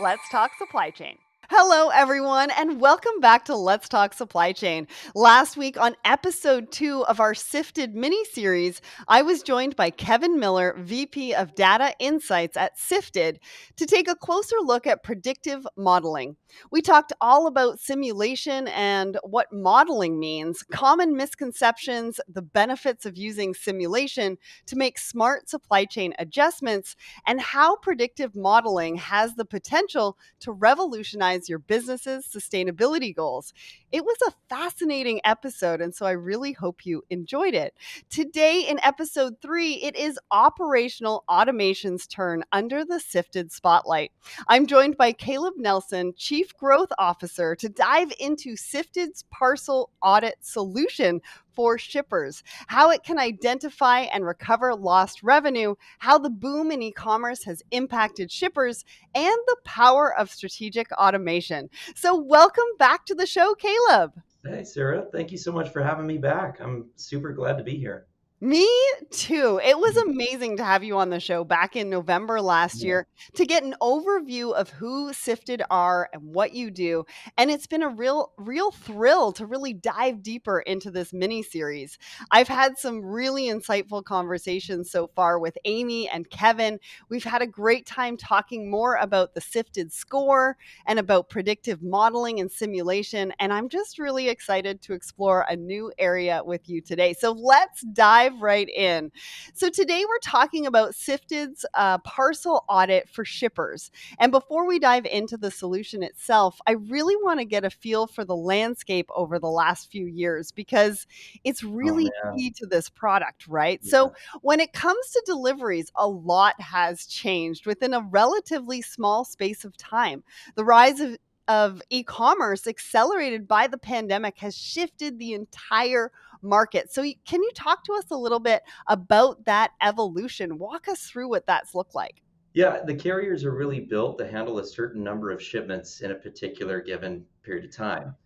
Let's talk supply chain. Hello, everyone, and welcome back to Let's Talk Supply Chain. Last week on episode 2 of our Sifted mini series, I was joined by Kevin Miller, VP of Data Insights at Sifted, to take a closer look at predictive modeling. We talked all about simulation and what modeling means, common misconceptions, the benefits of using simulation to make smart supply chain adjustments, and how predictive modeling has the potential to revolutionize your business's sustainability goals. It was a fascinating episode, and so I really hope you enjoyed it. Today, in episode 3, it is operational automation's turn under the Sifted spotlight. I'm joined by Caleb Nelson, Chief Growth Officer, to dive into Sifted's parcel audit solution for shippers, how it can identify and recover lost revenue, how the boom in e-commerce has impacted shippers, and the power of strategic automation. So, welcome back to the show, Caleb. Hey, Sarah, thank you so much for having me back. I'm super glad to be here. Me too. It was amazing to have you on the show back in November last Yeah. year to get an overview of who Sifted are and what you do. And it's been a real thrill to really dive deeper into this mini series. I've had some really insightful conversations so far with Amy and Kevin. We've had a great time talking more about the Sifted score and about predictive modeling and simulation. And I'm just really excited to explore a new area with you today. So let's dive right in. So today we're talking about Sifted's parcel audit for shippers. And before we dive into the solution itself, I really want to get a feel for the landscape over the last few years because it's Oh really man. key to this product, right? Yeah. So when it comes to deliveries, a lot has changed within a relatively small space of time. The rise of e-commerce accelerated by the pandemic has shifted the entire market. So can you talk to us a little bit about that evolution? Walk us through what that's looked like. Yeah, the carriers are really built to handle a certain number of shipments in a particular given period of time.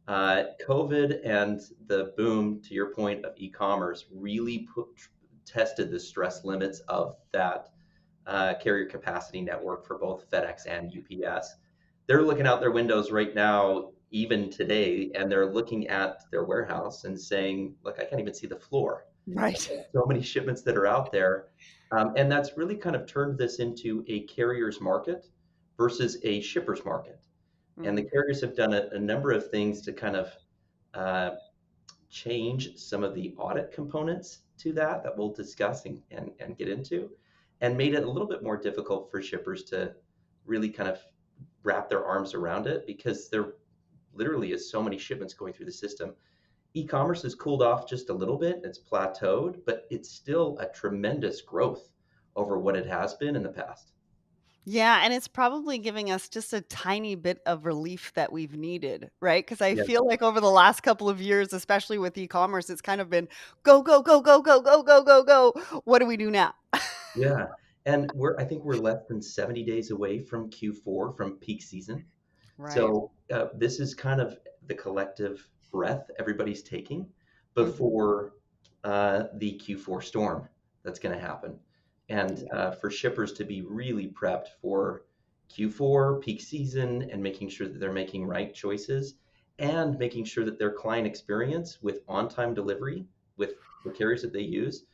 COVID and the boom, to your point, of e-commerce really tested the stress limits of that carrier capacity network for both FedEx and UPS. They're looking out their windows right now, even today, and they're looking at their warehouse and saying, "Look, I can't even see the floor. Right. So many shipments that are out there." And that's really kind of turned this into a carrier's market versus a shipper's market. And the Mm, carriers have done a number of things to kind of uh, change some of the audit components to that we'll discuss and get into, and made it a little bit more difficult for shippers to really kind of wrap their arms around it because there literally is so many shipments going through the system. E-commerce has cooled off just a little bit, it's plateaued, but it's still a tremendous growth over what it has been in the past. yeah, and it's probably giving us just a tiny bit of relief that we've needed, right? Because I Yeah, feel like over the last couple of years, especially with e-commerce, it's kind of been go, go, go, go, go, go, go, go, go. What do we do now? yeah. And I think we're less than 70 days away from Q4, from peak season. Right. So this is kind of the collective breath everybody's taking Mhm. before the Q4 storm that's going to happen. And Yeah. for shippers to be really prepped for Q4, peak season, and making sure that they're making right choices and making sure that their client experience with on time delivery with the carriers that they use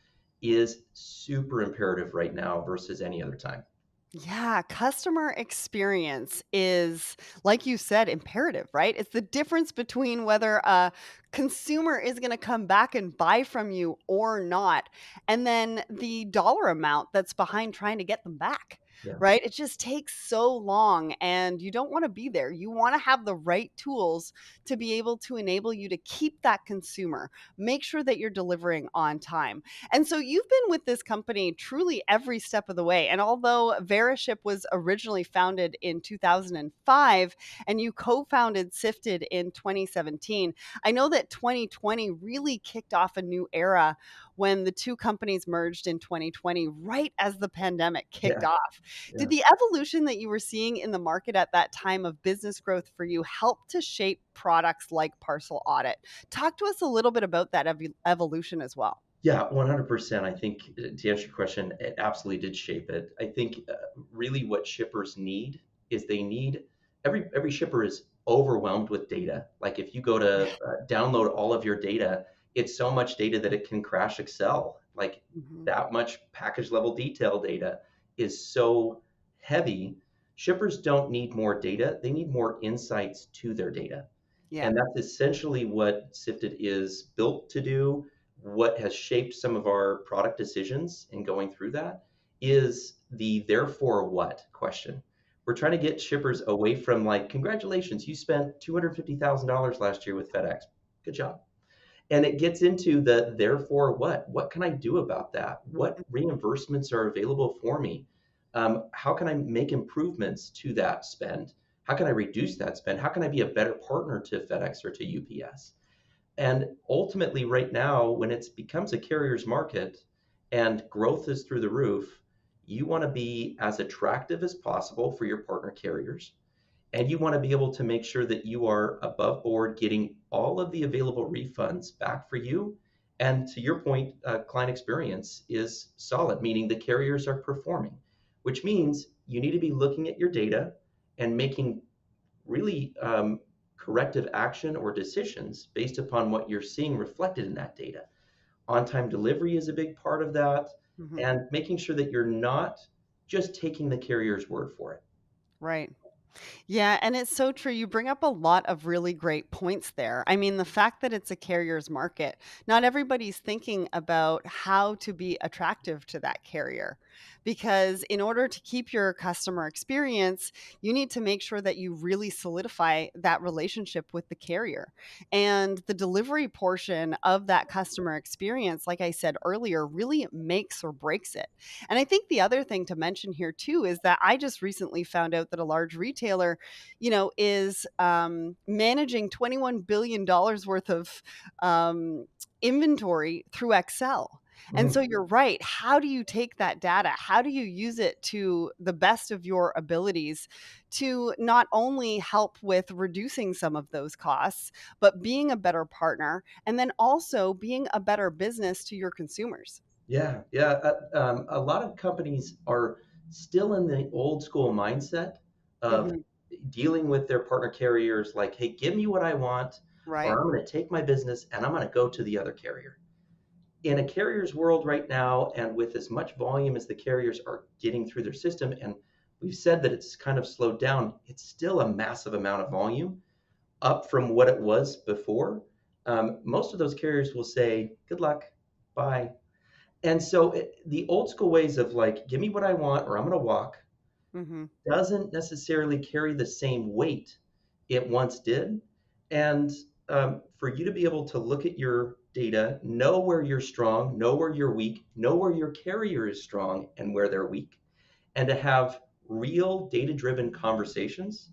is super imperative right now versus any other time. Yeah, customer experience is, like you said, imperative, right? It's the difference between whether a consumer is going to come back and buy from you or not, and then the dollar amount that's behind trying to get them back, Yeah. right? It just takes so long, and you don't want to be there. You want to have the right tools to be able to enable you to keep that consumer, make sure that you're delivering on time. And so you've been with this company truly every step of the way. And although Veriship was originally founded in 2005 and you co founded Sifted in 2017, I know that 2020 really kicked off a new era when the two companies merged in 2020, right as the pandemic kicked Yeah. off. Yeah. Did the evolution that you were seeing in the market at that time of business growth for you help to shape products like Parcel Audit? Talk to us a little bit about that evolution as well. Yeah, 100%. I think to answer your question, it absolutely did shape it. I think really what shippers need is they need every shipper is overwhelmed with data. Like if you go to download all of your data, it's so much data that it can crash Excel. Like Mhm. that much package level detail data is so heavy. Shippers don't need more data, they need more insights to their data. Yeah. And that's essentially what Sifted is built to do. What has shaped some of our product decisions in going through that is the therefore what question. We're trying to get shippers away from like, congratulations, you spent $250,000 last year with FedEx. Good job. And it gets into the therefore what? What can I do about that? What reimbursements are available for me? How can I make improvements to that spend? How can I reduce that spend? How can I be a better partner to FedEx or to UPS? And ultimately, right now, when it becomes a carrier's market and growth is through the roof, you want to be as attractive as possible for your partner carriers. And you want to be able to make sure that you are above board getting all of the available refunds back for you. And to your point, client experience is solid, meaning the carriers are performing, which means you need to be looking at your data and making really corrective action or decisions based upon what you're seeing reflected in that data. On time delivery is a big part of that, Mhm. and making sure that you're not just taking the carrier's word for it. Right. Yeah, and it's so true. You bring up a lot of really great points there. I mean, the fact that it's a carrier's market, not everybody's thinking about how to be attractive to that carrier. Because in order to keep your customer experience, you need to make sure that you really solidify that relationship with the carrier. And the delivery portion of that customer experience, like I said earlier, really makes or breaks it. And I think the other thing to mention here too is that I just recently found out that a large retailer, is managing $21 billion worth of inventory through Excel. And so Mhm. you're right. How do you take that data? How do you use it to the best of your abilities to not only help with reducing some of those costs, but being a better partner and then also being a better business to your consumers? Yeah, yeah. A lot of companies are still in the old school mindset of Mhm. dealing with their partner carriers like, hey, give me what I want, or Right. I'm going to take my business and I'm going to go to the other carrier. In a carrier's world right now, and with as much volume as the carriers are getting through their system, and we've said that it's kind of slowed down, it's still a massive amount of volume up from what it was before. Most of those carriers will say, good luck, bye. And so the old school ways of like, give me what I want or I'm going to walk Mhm. doesn't necessarily carry the same weight it once did. And for you to be able to look at your data, know where you're strong, know where you're weak, know where your carrier is strong and where they're weak, and to have real data driven conversations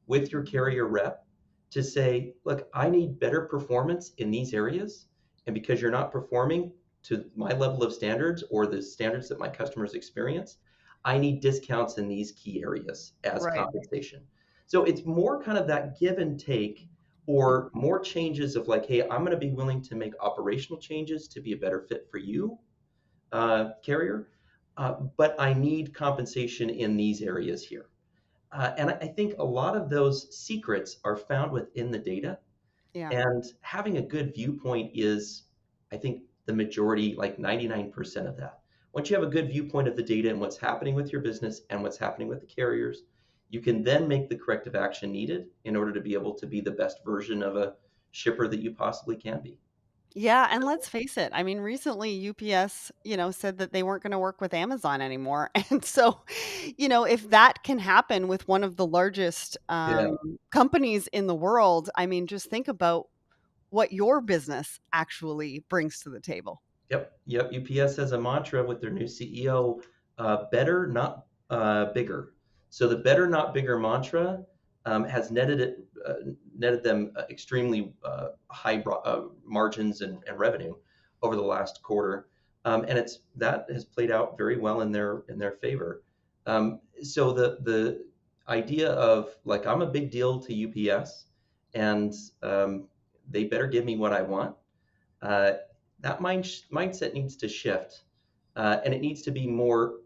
with your carrier rep to say, look, I need better performance in these areas. And because you're not performing to my level of standards or the standards that my customers experience, I need discounts in these key areas as Right. compensation. So it's more kind of that give and take or more changes of like, hey, I'm going to be willing to make operational changes to be a better fit for you, carrier, but I need compensation in these areas here. And I think a lot of those secrets are found within the data. Yeah. And having a good viewpoint is, I think, the majority, like 99% of that. Once you have a good viewpoint of the data and what's happening with your business and what's happening with the carriers, you can then make the corrective action needed in order to be able to be the best version of a shipper that you possibly can be. Yeah, and let's face it, I mean, recently UPS, said that they weren't gonna work with Amazon anymore, and so, if that can happen with one of the largest, Yeah. companies in the world, I mean, just think about what your business actually brings to the table. Yep, yep. UPS has a mantra with their new CEO, better, not bigger. So the better, not bigger mantra has netted them extremely high margins and revenue over the last quarter, and it's that has played out very well in their favor. So the idea of like I'm a big deal to UPS, and they better give me what I want, uh, that mindset needs to shift and it needs to be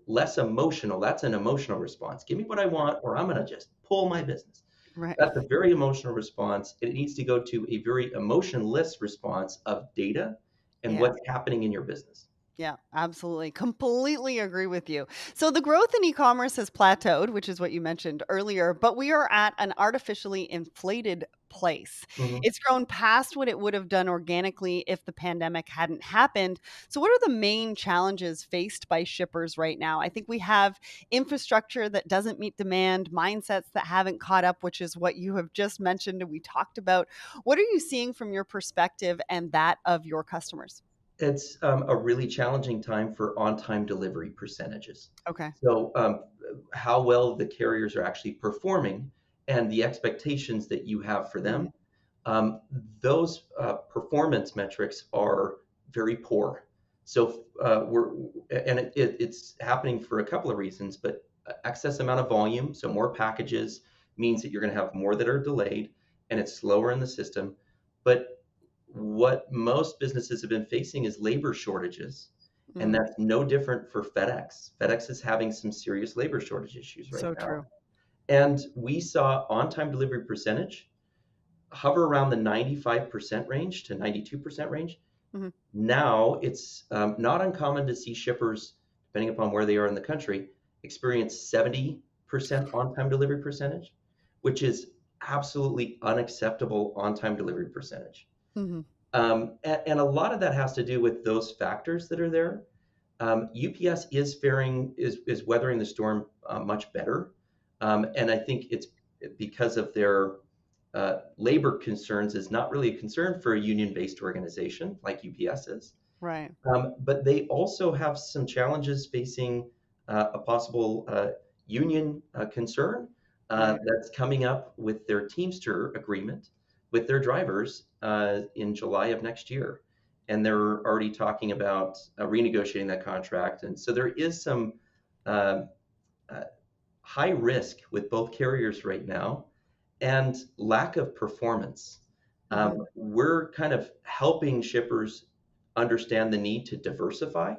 less emotional. That's an emotional response. Give me what I want, or I'm going to just pull my business. Right. That's a very emotional response. And it needs to go to a very emotionless response of data and Yeah. what's happening in your business. Yeah, absolutely. Completely agree with you. So the growth in e-commerce has plateaued, which is what you mentioned earlier, but we are at an artificially inflated place. Mhm. It's grown past what it would have done organically if the pandemic hadn't happened. So what are the main challenges faced by shippers right now? I think we have infrastructure that doesn't meet demand, mindsets that haven't caught up, which is what you have just mentioned and we talked about. What are you seeing from your perspective and that of your customers? It's a really challenging time for on-time delivery percentages. Okay. So, how well the carriers are actually performing and the expectations that you have for Mm, them, um, those performance metrics are very poor. So it's happening for a couple of reasons, but excess amount of volume, so more packages means that you're going to have more that are delayed, and it's slower in the system. But what most businesses have been facing is labor shortages, and mm. that's no different for FedEx. FedEx is having some serious labor shortage issues right So now, true. and we saw on-time delivery percentage hover around the 95% range to 92% range. Mhm. Now it's not uncommon to see shippers, depending upon where they are in the country, experience 70% on-time delivery percentage, which is absolutely unacceptable on-time delivery percentage. Mhm. And a lot of that has to do with those factors that are there. UPS is weathering the storm much better, and I think it's because of their labor concerns is not really a concern for a union-based organization like UPS is. Right. But they also have some challenges facing a possible union concern Right. that's coming up with their Teamster agreement with their drivers in July of next year. And they're already talking about renegotiating that contract. And so there is some uh, uh, high risk with both carriers right now and lack of performance. Mhm. We're kind of helping shippers understand the need to diversify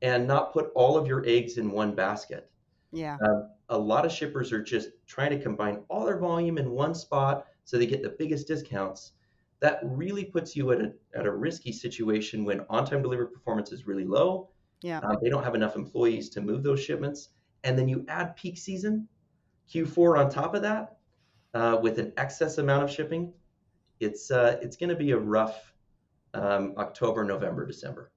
and not put all of your eggs in one basket. Yeah. A lot of shippers are just trying to combine all their volume in one spot so they get the biggest discounts. That really puts you at a risky situation when on-time delivery performance is really low. Yeah. They don't have enough employees to move those shipments. And then you add peak season, Q4 on top of that, with an excess amount of shipping. It's going to be a rough October, November, December.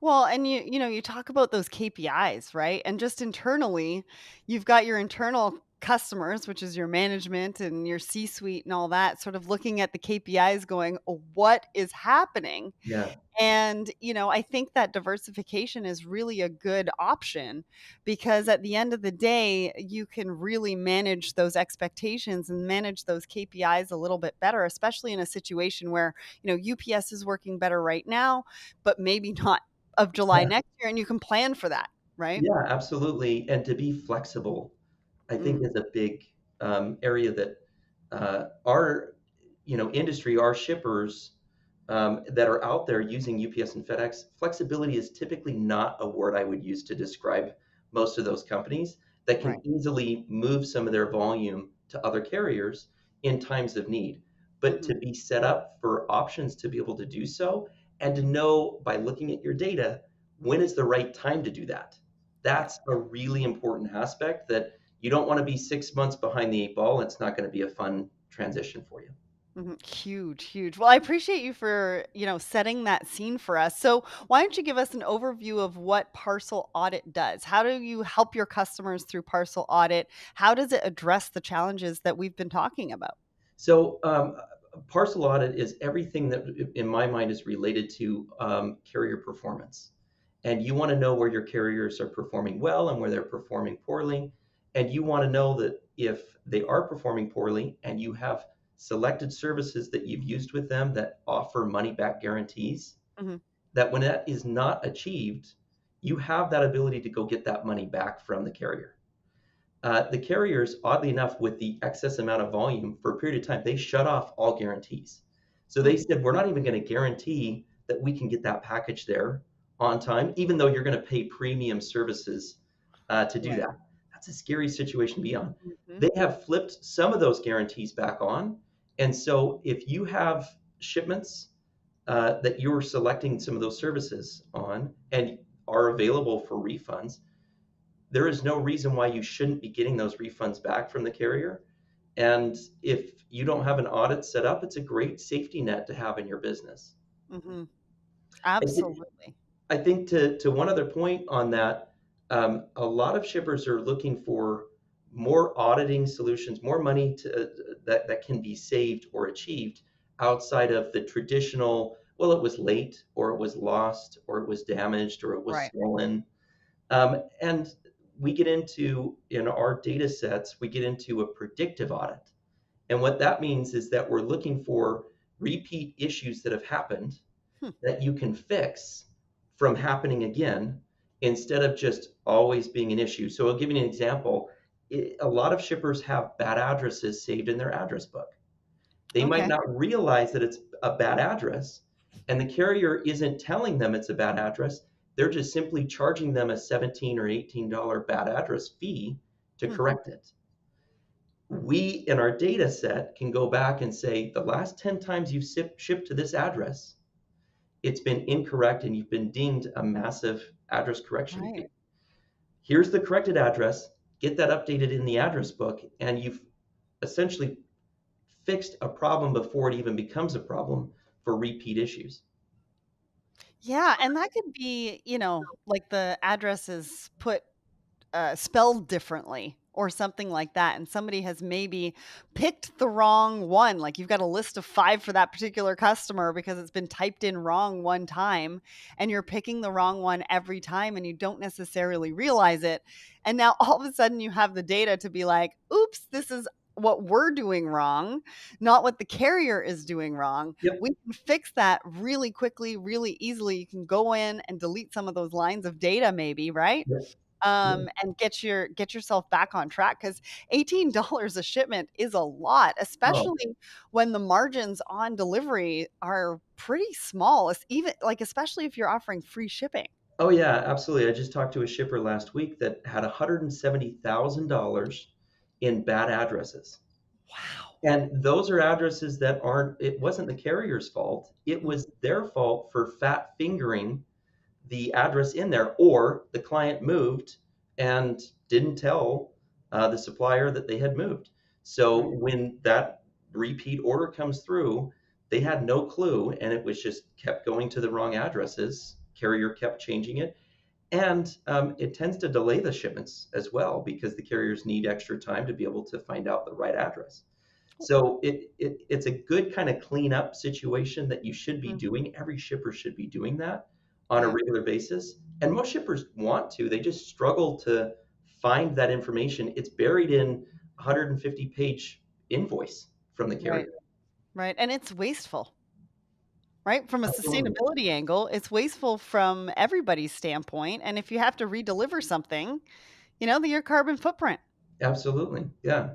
Well, and you talk about those KPIs, right? And just internally, you've got your internal customers, which is your management and your C-suite and all that, sort of looking at the KPIs going, "Oh, what is happening?" Yeah, And, I think that diversification is really a good option because at the end of the day, you can really manage those expectations and manage those KPIs a little bit better, especially in a situation where, UPS is working better right now, but maybe not of July yeah, next year. And you can plan for that, right? yeah, absolutely. And to be flexible, I think Mm, is a big area that our industry, our shippers that are out there using UPS and FedEx, flexibility is typically not a word I would use to describe most of those companies that right. can easily move some of their volume to other carriers in times of need. But Hmm. to be set up for options to be able to do so and to know by looking at your data when is the right time to do that. Yeah. That's a really important aspect that you don't want to be 6 months behind the eight ball. It's not going to be a fun transition for you. Mhm. Huge, huge. Well, I appreciate you for, setting that scene for us. So, why don't you give us an overview of what parcel audit does? How do you help your customers through parcel audit? How does it address the challenges that we've been talking about? So, parcel audit is everything that, in my mind, is related to carrier performance. And you want to know where your carriers are performing well and where they're performing poorly. And you want to know that if they are performing poorly and you have selected services that you've used with them that offer money back guarantees, Mhm. that when that is not achieved, you have that ability to go get that money back from the carrier. The carriers, oddly enough, with the excess amount of volume for a period of time, they shut off all guarantees. So Mm. they said, we're not even going to guarantee that we can get that package there on time, even though you're going to pay premium services to do Right. that. That's a scary situation to be on. Mhm. They have flipped some of those guarantees back on. And so if you have shipments that you're selecting some of those services on and are available for refunds, there is no reason why you shouldn't be getting those refunds back from the carrier. And if you don't have an audit set up, it's a great safety net to have in your business. Mhm. I, thi- Absolutely. I think to one other point on that, a lot of shippers are looking for more auditing solutions, more money that can be saved or achieved outside of the traditional, well, it was late, or it was lost, or it was damaged, or it was Right. stolen. And we get into, in our data sets, we get into a predictive audit. And what that means is that we're looking for repeat issues that have happened Hmm. that you can fix from happening again instead of just always being an issue. So I'll give you an example. A lot of shippers have bad addresses saved in their address book. They might Okay. not realize that it's a bad address, and the carrier isn't telling them it's a bad address. They're just simply charging them a $17 or $18 bad address fee to Hmm. correct it. We, in our data set, can go back and say the last 10 times you've shipped to this address, it's been incorrect and you've been dinged a massive address correction Right. fee. Here's the corrected address, get that updated in the address book, and you've essentially fixed a problem before it even becomes a problem for repeat issues. Yeah, and that could be, like the address is spelled differently or something like that, and somebody has maybe picked the wrong one. Like you've got a list of 5 for that particular customer because it's been typed in wrong one time, and you're picking the wrong one every time, and you don't necessarily realize it. And now all of a sudden you have the data to be like, "Oops, this is what we're doing wrong, not what the carrier is doing wrong." Yep. We can fix that really quickly, really easily. You can go in and delete some of those lines of data maybe, right? Yep. Yeah. And get yourself back on track, because $18 a shipment is a lot, Oh, especially when the margins on delivery are pretty small. It's even like, especially if you're offering free shipping. oh yeah, absolutely. I just talked to a shipper last week that had $170,000 in bad addresses. Wow. And those are addresses that aren't, it wasn't the carrier's fault. It Mm, was their fault for fat fingering the address in there, or the client moved and didn't tell the supplier that they had moved. So right. when that repeat order comes through, they had no clue, and it was just kept going to the wrong addresses. Carrier kept changing it, and it tends to delay the shipments as well because the carriers need extra time to be able to find out the right address. So it's a good kind of cleanup situation that you should be Mhm. doing. Every shipper should be doing that on a Yeah. regular basis. And most shippers want to, they just struggle to find that information. It's buried in a 150-page invoice from the Right. carrier. Right. And it's wasteful, right? From a Absolutely. sustainability angle, it's wasteful from everybody's standpoint. And if you have to redeliver something, your carbon footprint. Absolutely. Yeah.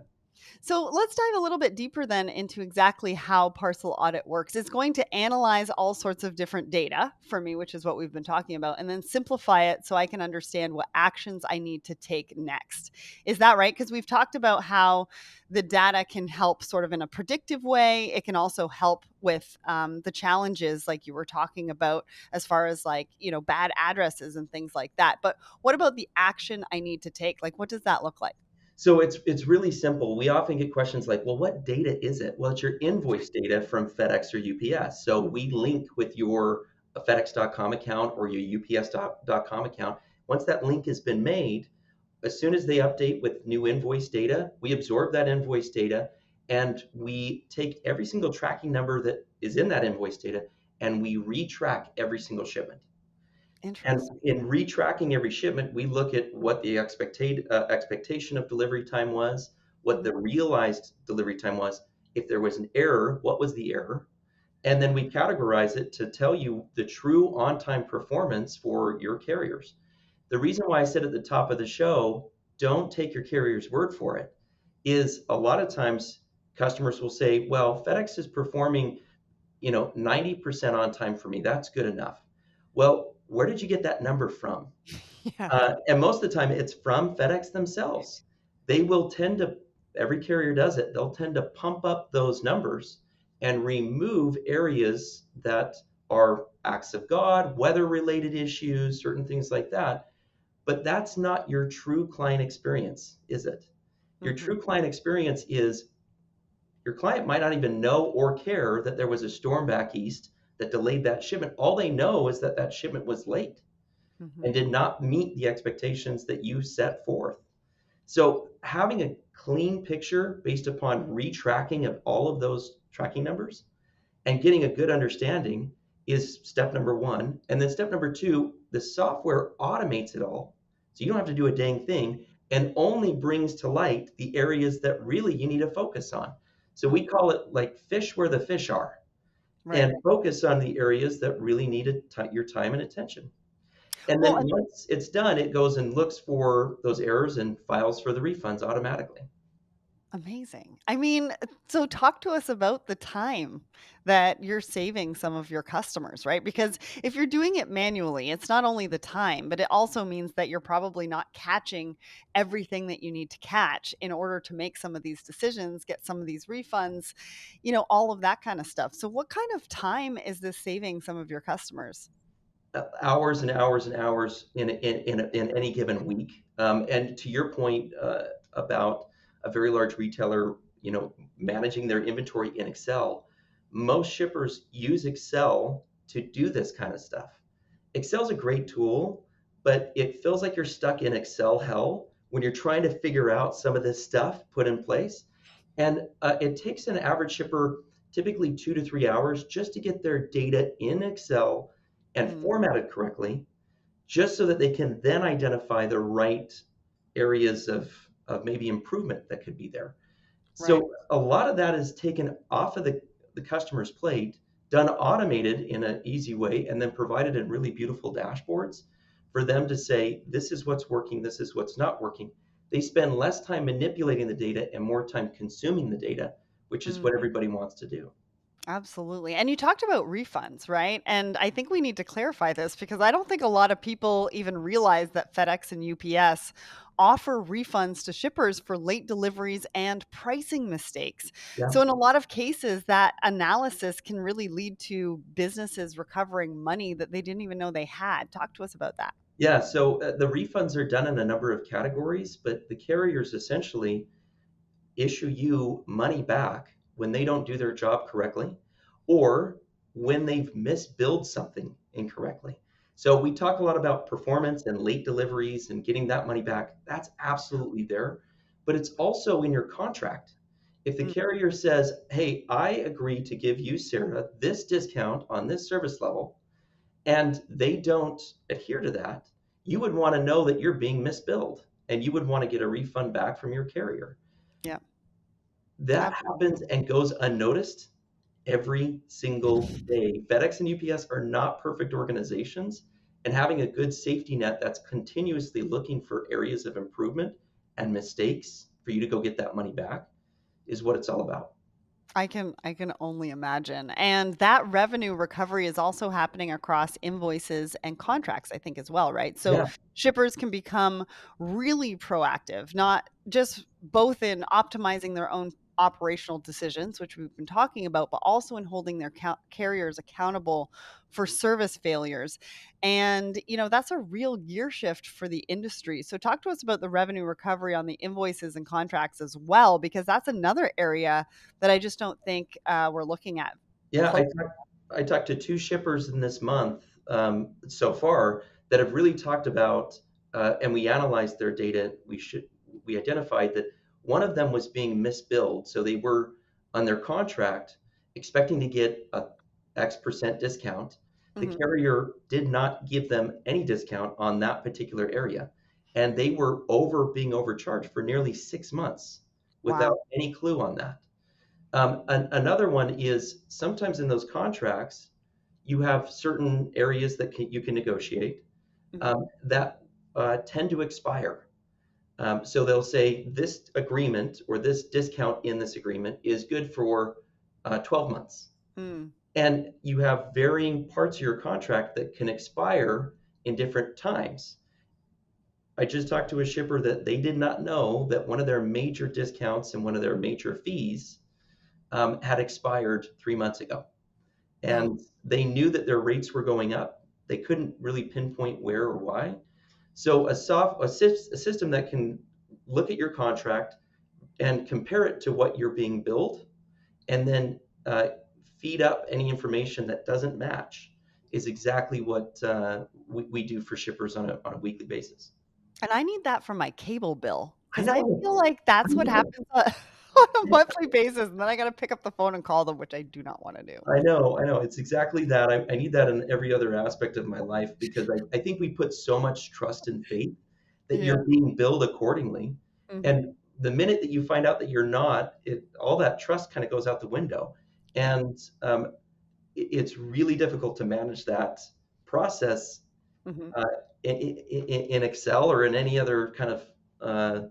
So let's dive a little bit deeper then into exactly how parcel audit works. It's going to analyze all sorts of different data for me, which is what we've been talking about, and then simplify it so I can understand what actions I need to take next. Is that right? Because we've talked about how the data can help sort of in a predictive way. It can also help with the challenges, like you were talking about, as far as like, bad addresses and things like that. But what about the action I need to take? Like, what does that look like? So it's really simple. We often get questions like, well, what data is it? Well, it's your invoice data from FedEx or UPS. So Mm. we link with your FedEx.com account or your UPS.com account. Once that link has been made, as soon as they update with new invoice data, we absorb that invoice data and we take every single tracking number that is in that invoice data and we retrack every single shipment. And Interesting. in retracking every shipment, we look at what the expectation of delivery time was, what Mhm. the realized delivery time was. If there was an error, what was the error? And then we categorize it to tell you the true on time performance for your carriers. The reason why I said at the top of the show, don't take your carrier's word for it, is a lot of times customers will say, well, FedEx is performing 90% on time for me. That's good enough. Well, where did you get that number from? Yeah. And most of the time, it's from FedEx themselves. They will tend to, every carrier does it, they'll tend to pump up those numbers and remove areas that are acts of God, weather related issues, certain things like that. But that's not your true client experience, is it? Your Hmm. true client experience is your client might not even know or care that there was a storm back east that delayed that shipment. All they know is that that shipment was late Hmm. and did not meet the expectations that you set forth. So having a clean picture based upon retracking of all of those tracking numbers and getting a good understanding is step number one. And then step number two, the software automates it all. So you don't have to do a dang thing and only brings to light the areas that really you need to focus on. So we call it like fish where the fish are Right. and focus on the areas that really need your time and attention. And Well, then once it's done, it goes and looks for those errors and files for the refunds automatically. amazing. I mean, so talk to us about the time that you're saving some of your customers, right? Because if you're doing it manually, it's not only the time, but it also means that you're probably not catching everything that you need to catch in order to make some of these decisions, get some of these refunds, all of that kind of stuff. So, what kind of time is this saving some of your customers? Hours and hours and hours in any given week. And to your point about a very large retailer, managing their inventory in Excel, most shippers use Excel to do this kind of stuff. Excel's a great tool, but it feels like you're stuck in Excel hell when you're trying to figure out some of this stuff put in place. And it takes an average shipper typically 2 to 3 hours just to get their data in Excel and Mm, formatted correctly, just so that they can then identify the right areas of maybe improvement that could be there. right. So a lot of that is taken off of the customer's plate, done automated in an easy way, and then provided in really beautiful dashboards for them to say, this is what's working, this is what's not working. They spend less time manipulating the data and more time consuming the data, which is Mm. what everybody wants to do. Absolutely. And you talked about refunds, right? And I think we need to clarify this because I don't think a lot of people even realize that FedEx and UPS offer refunds to shippers for late deliveries and pricing mistakes. Yeah. So, in a lot of cases, that analysis can really lead to businesses recovering money that they didn't even know they had. Talk to us about that. Yeah, so the refunds are done in a number of categories, but the carriers essentially issue you money back when they don't do their job correctly or when they've misbilled something incorrectly. So we talk a lot about performance and late deliveries and getting that money back. That's absolutely there, but it's also in your contract. If the Mm, carrier says, hey, I agree to give you, Sarah, this discount on this service level, and they don't adhere to that, you would want to know that you're being misbilled and you would want to get a refund back from your carrier. yeah, That absolutely. happens and goes unnoticed every single day. FedEx and UPS are not perfect organizations, and having a good safety net that's continuously looking for areas of improvement and mistakes for you to go get that money back is what it's all about. I can only imagine. And that revenue recovery is also happening across invoices and contracts, I think, as well, right? So Yeah, shippers can become really proactive, not just both in optimizing their own operational decisions, which we've been talking about, but also in holding their carriers accountable for service failures. And, that's a real gear shift for the industry. So talk to us about the revenue recovery on the invoices and contracts as well, because that's another area that I just don't think, we're looking at yeah. close. I talked to two shippers in this month so far that have really talked about, and we analyzed their data. We identified that one of them was being misbilled, so they were on their contract expecting to get a X% discount. The Mhm. carrier did not give them any discount on that particular area, and they were being overcharged for nearly 6 months without Wow. any clue on that. Another one is sometimes in those contracts, you have certain areas that you can negotiate Mhm. that tend to expire. So they'll say this agreement or this discount in this agreement is good for 12 months. Mm. And you have varying parts of your contract that can expire in different times. I just talked to a shipper that they did not know that one of their major discounts and one of their major fees had expired 3 months ago. Oh, And they knew that their rates were going up. They couldn't really pinpoint where or why. So a system that can look at your contract and compare it to what you're being billed, and then feed up any information that doesn't match is exactly what we do for shippers on a weekly basis. and I need that for my cable bill I because I feel know, like I that's what know. happens on a monthly basis, and then I gotta pick up the phone and call them, which I do not wanna do. I know, I know. It's exactly that. I need that in every other aspect of my life because I think we put so much trust and faith that Yeah. you're being billed accordingly. Mhm. And the minute that you find out that you're not, all that trust kind of goes out the window. Yeah. And it's really difficult to manage that process Mhm. uh, in Excel or in any other kind of uh,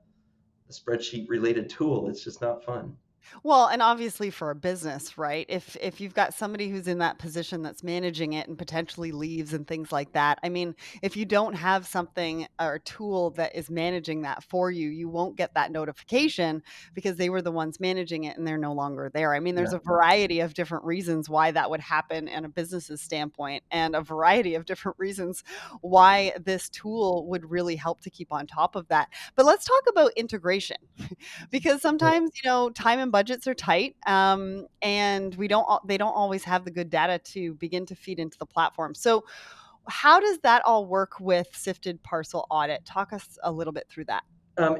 spreadsheet related tool. It's just not fun. Well, and obviously for a business, right? If you've got somebody who's in that position that's managing it and potentially leaves and things like that. I mean, if you don't have something or a tool that is managing that for you, you won't get that notification because they were the ones managing it and they're no longer there. I mean, there's Yeah. a variety of different reasons why that would happen in a business's standpoint and a variety of different reasons why this tool would really help to keep on top of that. But let's talk about integration because sometimes time and budgets are tight, and they don't always have the good data to begin to feed into the platform. So how does that all work with Sifted Parcel Audit? Talk us a little bit through that.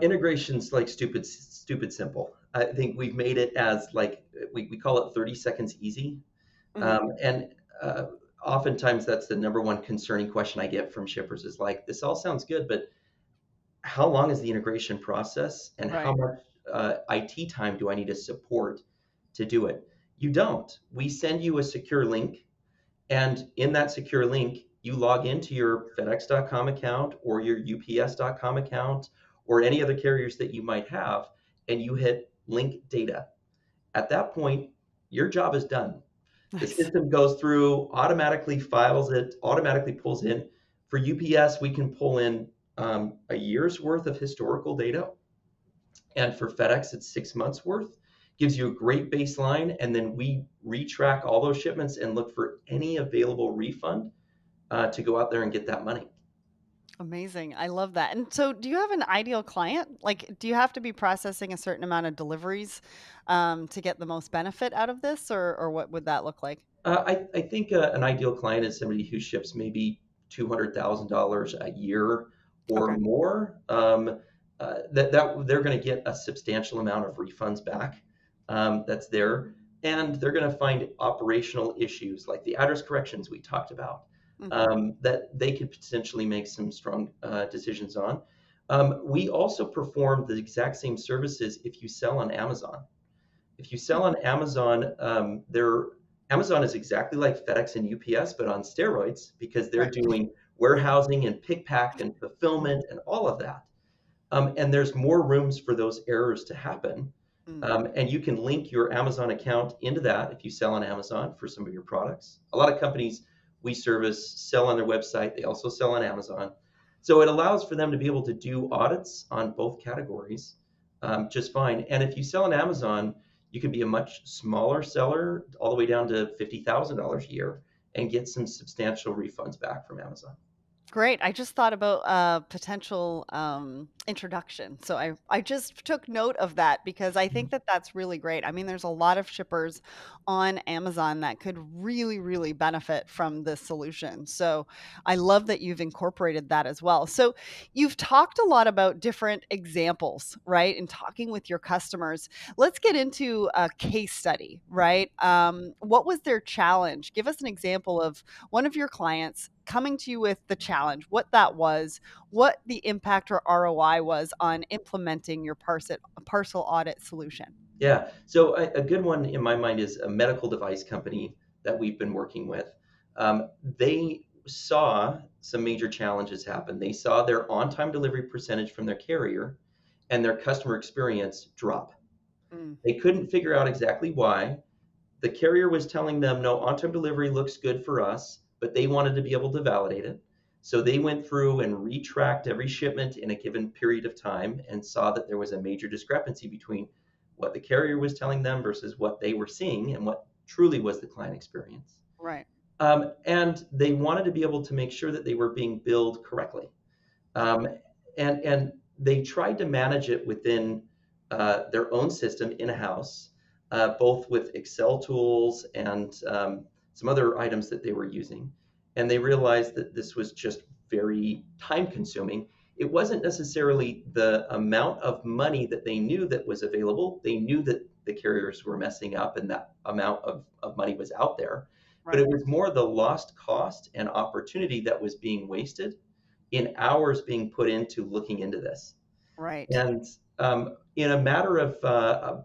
Integration's like stupid simple. I think we've made it as like we call it 30 seconds easy. Hmm. And oftentimes that's the number one concerning question I get from shippers is like, this all sounds good, but how long is the integration process and how Right. much IT time do I need to support to do it? You don't. We send you a secure link, and in that secure link, you log into your FedEx.com account or your UPS.com account or any other carriers that you might have, and you hit link data. At that point, your job is done. The Nice. system goes through, automatically files it, automatically pulls in. For UPS, we can pull in a year's worth of historical data. And for FedEx, it's 6 months worth. Gives you a great baseline. And then we retrack all those shipments and look for any available refund to go out there and get that money. Amazing. I love that. And so do you have an ideal client? Like, do you have to be processing a certain amount of deliveries to get the most benefit out of this, or what would that look like? I think an ideal client is somebody who ships maybe $200,000 a year or Okay. more. That they're going to get a substantial amount of refunds back. That's there, and they're going to find operational issues like the address corrections we talked about Hmm. that they could potentially make some strong decisions on. We also perform the exact same services if you sell on Amazon. If you sell on Amazon, Amazon is exactly like FedEx and UPS, but on steroids because they're Right. doing warehousing and pick pack and fulfillment and all of that. And there's more rooms for those errors to happen. Mm-hmm. And you can link your Amazon account into that if you sell on Amazon for some of your products. A lot of companies we service sell on their website. They also sell on Amazon. So it allows for them to be able to do audits on both categories just fine. And if you sell on Amazon, you can be a much smaller seller, all the way down to $50,000 a year, and get some substantial refunds back from Amazon. Great. I just thought about a potential introduction. So I just took note of that because I think that that's really great. I mean, there's a lot of shippers on Amazon that could really, really benefit from this solution. So I love that you've incorporated that as well. So you've talked a lot about different examples, right? In talking with your customers. Let's get into a case study, right? What was their challenge? Give us an example of one of your clients coming to you with the challenge, what that was, what the impact or ROI was on implementing your parcel audit solution. Yeah. So a good one in my mind is a medical device company that we've been working with. They saw some major challenges happen. They saw their on-time delivery percentage from their carrier and their customer experience drop. Mm, They couldn't figure out exactly why. The carrier was telling them, no, on-time delivery looks good for us, but they wanted to be able to validate it. So they went through and retracked every shipment in a given period of time and saw that there was a major discrepancy between what the carrier was telling them versus what they were seeing and what truly was the client experience. Right. And they wanted to be able to make sure that they were being billed correctly. Yep. And they tried to manage it within their own system in-house, both with Excel tools and some other items that they were using. And they realized that this was just very time consuming. It wasn't necessarily the amount of money that they knew that was available. They knew that the carriers were messing up and that amount of money was out there, but it Right. was more the lost cost and opportunity that was being wasted in hours being put into looking into this. Right. And in a matter of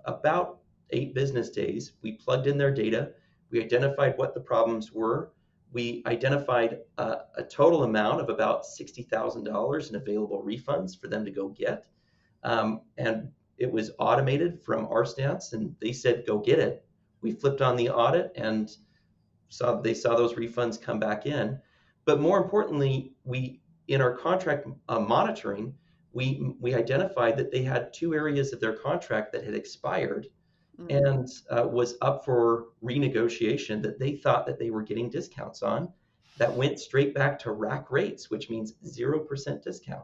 about 8 business days, we plugged in their data. We identified what the problems were. We identified a total amount of about $60,000 in available refunds for them to go get. And it was automated from our stance, and they said, go get it. We flipped on the audit and they saw those refunds come back in. But more importantly, we in our contract monitoring, we identified that they had 2 areas of their contract that had expired Mm. and was up for renegotiation that they thought that they were getting discounts on that went straight back to rack rates, which means 0% discount.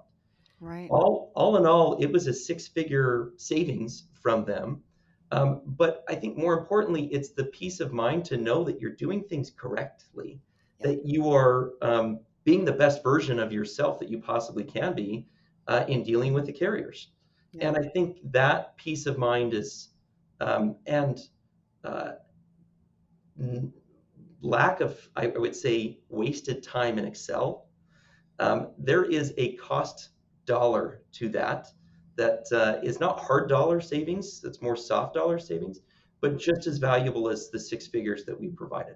Right. All in all, it was a six-figure savings from them. But I think more importantly, it's the peace of mind to know that you're doing things correctly, Yep. that you are being the best version of yourself that you possibly can be in dealing with the carriers. Yep. And I think that peace of mind is, and uh, lack of, I would say, wasted time in Excel. There is a cost dollar to that is not hard dollar savings, that's more soft dollar savings, but just as valuable as the 6 figures that we provided.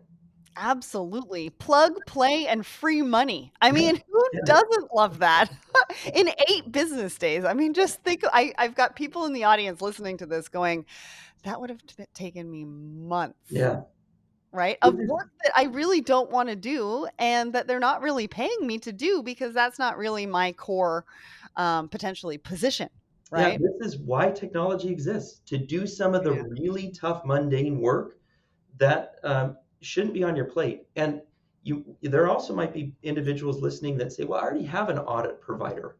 Absolutely. Plug, play, and free money. I Yeah, mean, who yeah, doesn't love that? In 8 business days. I mean, just think I've got people in the audience listening to this going, "That would have taken me months," yeah. right? This Of is, work that I really don't wanna do and that they're not really paying me to do because that's not really my core, potentially position, yeah, right? this is why technology exists, to do some of the Yeah. really tough mundane work that shouldn't be on your plate. And there also might be individuals listening that say, well, I already have an audit provider.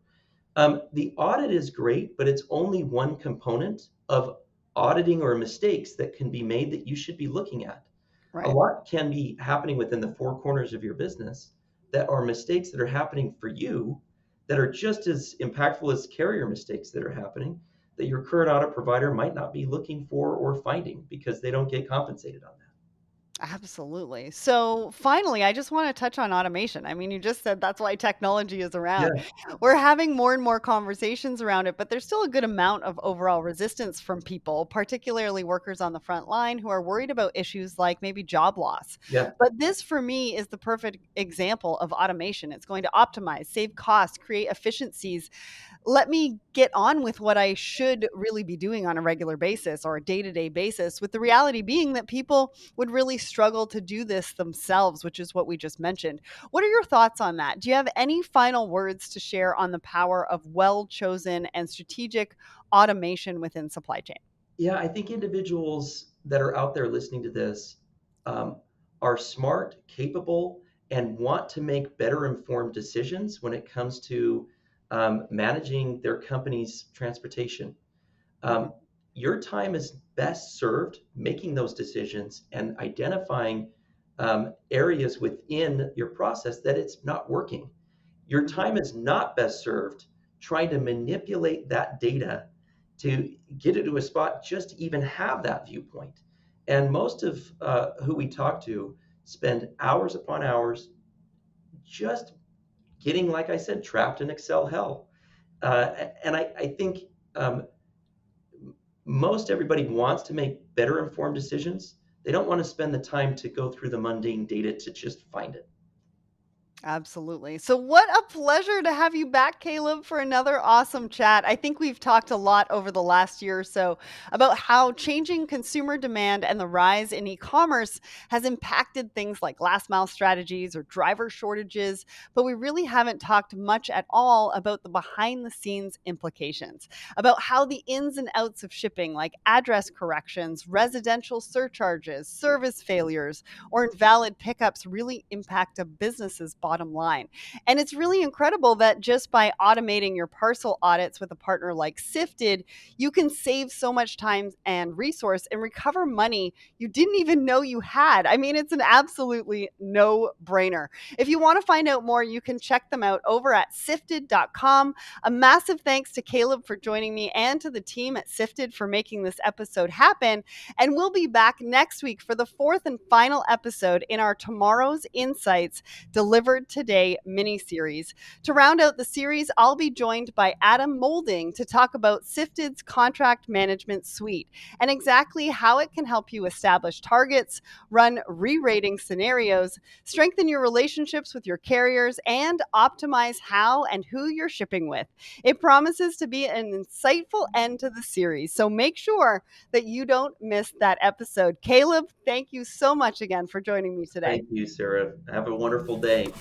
The audit is great, but it's only one component of auditing or mistakes that can be made that you should be looking at. A Right. lot can be happening within the 4 corners of your business that are mistakes that are happening for you that are just as impactful as carrier mistakes that are happening that your current audit provider might not be looking for or finding because they don't get compensated on that. Absolutely. So finally, I just want to touch on automation. I mean, you just said that's why technology is around. Yeah, We're having more and more conversations around it, but there's still a good amount of overall resistance from people, particularly workers on the front line who are worried about issues like maybe job loss. yeah. But this, for me, is the perfect example of automation. It's going to optimize, save costs, create efficiencies, let me get on with what I should really be doing on a regular basis or a day to day basis, with the reality being that people would really struggle to do this themselves, which is what we just mentioned. What are your thoughts on that? Do you have any final words to share on the power of well chosen and strategic automation within supply chain? Yeah, I think individuals that are out there listening to this um, are smart, capable, and want to make better informed decisions when it comes to managing their company's transportation. Mhm. Um, your time is best served making those decisions and identifying areas within your process that it's not working. Your Mhm. time is not best served trying to manipulate that data to get it to a spot just to even have that viewpoint. And most of who we talk to spend hours upon hours just getting, like I said, trapped in Excel hell. And I think um, most everybody wants to make better informed decisions. They don't want to spend the time to go through the mundane data to just find it. Absolutely. So, what a pleasure to have you back, Caleb, for another awesome chat. I think we've talked a lot over the last year or so about how changing consumer demand and the rise in e commerce has impacted things like last mile strategies or driver shortages, but we really haven't talked much at all about the behind the scenes implications, about how the ins and outs of shipping, like address corrections, residential surcharges, service failures, or invalid pickups, really impact a business's bottom line. And it's really incredible that just by automating your parcel audits with a partner like Sifted, you can save so much time and resource and recover money you didn't even know you had. I mean, it's an absolutely no brainer. If you want to find out more, you can check them out over at sifted.com. A massive thanks to Caleb for joining me and to the team at Sifted for making this episode happen. And we'll be back next week for the fourth and final episode in our Tomorrow's Insights Delivered Today mini series. To round out the series, I'll be joined by Adam Molding to talk about Sifted's contract management suite and exactly how it can help you establish targets, run re-rating scenarios, strengthen your relationships with your carriers, and optimize how and who you're shipping with. It promises to be an insightful end to the series, so make sure that you don't miss that episode. Caleb, thank you so much again for joining me today. Thank you, Sarah. Have a wonderful day.